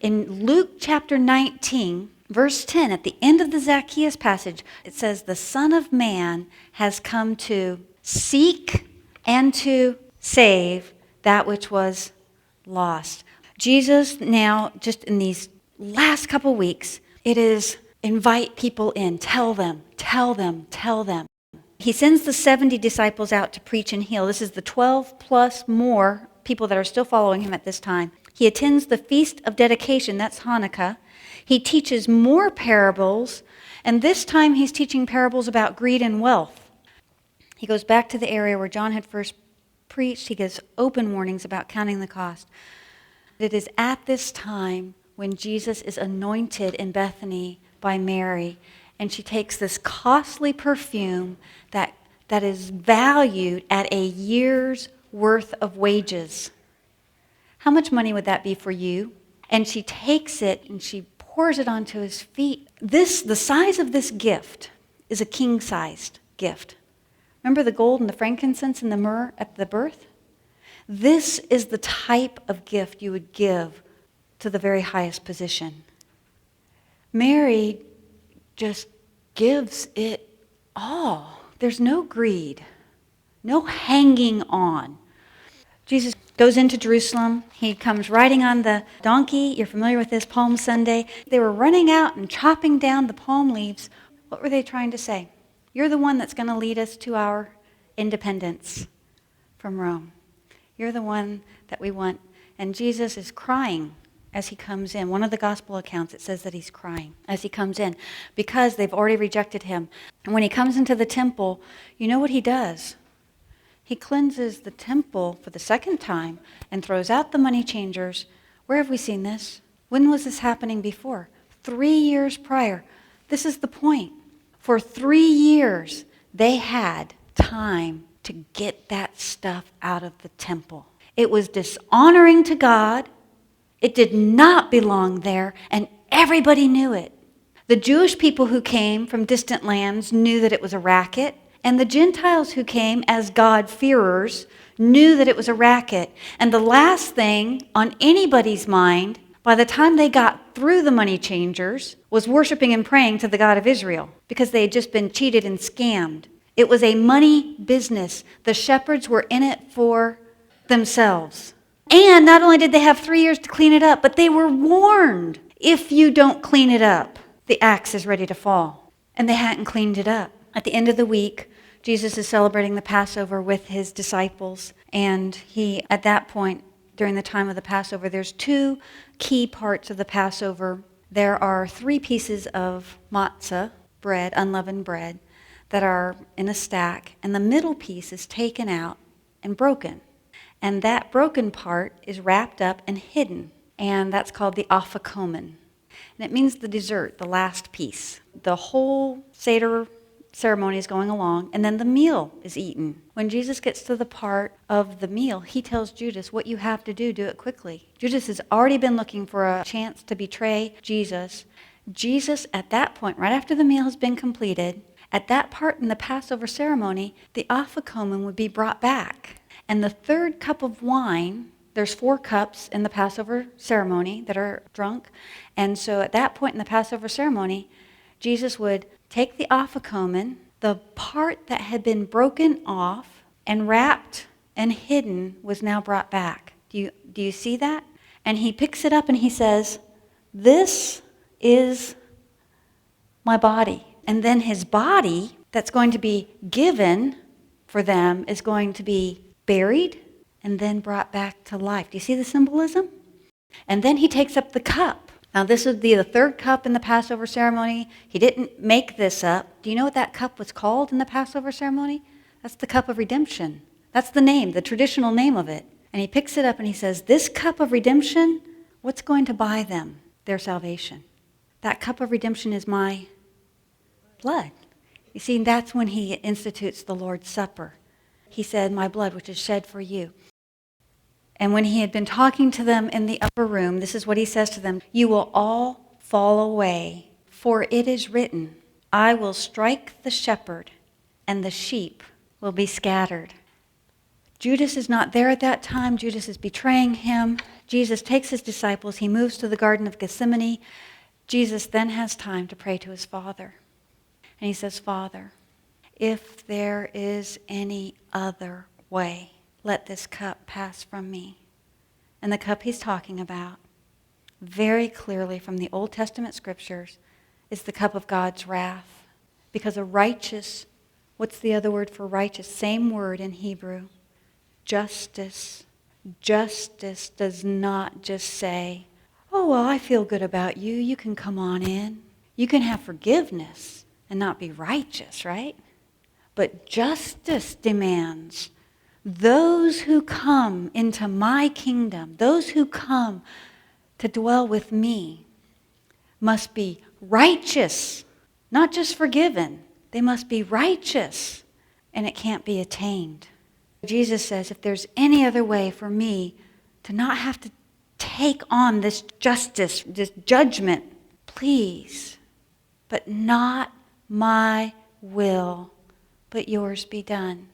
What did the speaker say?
In Luke chapter 19, verse 10, at the end of the Zacchaeus passage, it says, the Son of Man has come to seek and to save that which was lost. Jesus now, just in these last couple weeks, it is invite people in, tell them. He sends the 70 disciples out to preach and heal. This is the 12 plus more people that are still following him at this time. He attends the Feast of Dedication, that's Hanukkah. He teaches more parables, and this time he's teaching parables about greed and wealth. He goes back to the area where John had first preached. He gives open warnings about counting the cost. It is at this time when Jesus is anointed in Bethany by Mary, and she takes this costly perfume that is valued at a year's worth of wages. How much money would that be for you? And she takes it and she pours it onto his feet. The size of this gift is a king-sized gift. Remember the gold and the frankincense and the myrrh at the birth? This is the type of gift you would give to the very highest position. Mary just gives it all. There's no greed, no hanging on. Jesus goes into Jerusalem. He comes riding on the donkey. You're familiar with this, Palm Sunday. They were running out and chopping down the palm leaves. What were they trying to say? You're the one that's going to lead us to our independence from Rome. You're the one that we want. And Jesus is crying as he comes in. One of the gospel accounts, it says that he's crying as he comes in because they've already rejected him. And when he comes into the temple, you know what he does? He cleanses the temple for the second time and throws out the money changers. Where have we seen this? When was this happening before? 3 years prior. This is the point. For 3 years, they had time to get that stuff out of the temple. It was dishonoring to God. It did not belong there, and everybody knew it. The Jewish people who came from distant lands knew that it was a racket, and the Gentiles who came as God-fearers knew that it was a racket. And the last thing on anybody's mind, by the time they got through the money changers, was worshiping and praying to the God of Israel, because they had just been cheated and scammed. It was a money business. The shepherds were in it for themselves. And not only did they have 3 years to clean it up, but they were warned, if you don't clean it up, the axe is ready to fall. And they hadn't cleaned it up. At the end of the week, Jesus is celebrating the Passover with his disciples. And he, at that point, during the time of the Passover, there's 2 key parts of the Passover. There are 3 pieces of matzah, bread, unleavened bread, that are in a stack. And the middle piece is taken out and broken. And that broken part is wrapped up and hidden. And that's called the afikomen. And it means the dessert, the last piece. The whole Seder ceremony is going along, and then the meal is eaten. When Jesus gets to the part of the meal, he tells Judas, what you have to do it quickly. Judas has already been looking for a chance to betray Jesus. Jesus, at that point, right after the meal has been completed, at that part in the Passover ceremony, the afikomen would be brought back. And the third cup of wine, there's 4 cups in the Passover ceremony that are drunk. And so at that point in the Passover ceremony, Jesus would take the afikomen, the part that had been broken off and wrapped and hidden was now brought back. Do you see that? And he picks it up and he says, this is my body. And then his body that's going to be given for them is going to be buried and then brought back to life. Do you see the symbolism? And then he takes up the cup. Now this would be the 3rd cup in the Passover ceremony. He didn't make this up. Do you know what that cup was called in the Passover ceremony? That's the cup of redemption. That's the name, the traditional name of it. And he picks it up and he says, this cup of redemption, what's going to buy them their salvation? That cup of redemption is my blood. You see, that's when he institutes the Lord's Supper. He said, my blood, which is shed for you. And when he had been talking to them in the upper room, this is what he says to them, you will all fall away, for it is written, I will strike the shepherd, and the sheep will be scattered. Judas is not there at that time. Judas is betraying him. Jesus takes his disciples. He moves to the Garden of Gethsemane. Jesus then has time to pray to his Father. And he says, Father, if there is any other way, let this cup pass from me. And the cup he's talking about, very clearly from the Old Testament scriptures, is the cup of God's wrath. Because a righteous, what's the other word for righteous? Same word in Hebrew. Justice. Justice does not just say, oh, well, I feel good about you. You can come on in. You can have forgiveness and not be righteous, right? But justice demands those who come into my kingdom, those who come to dwell with me, must be righteous, not just forgiven. They must be righteous, and it can't be attained. Jesus says, if there's any other way for me to not have to take on this justice, this judgment, please, but not my will, but yours be done.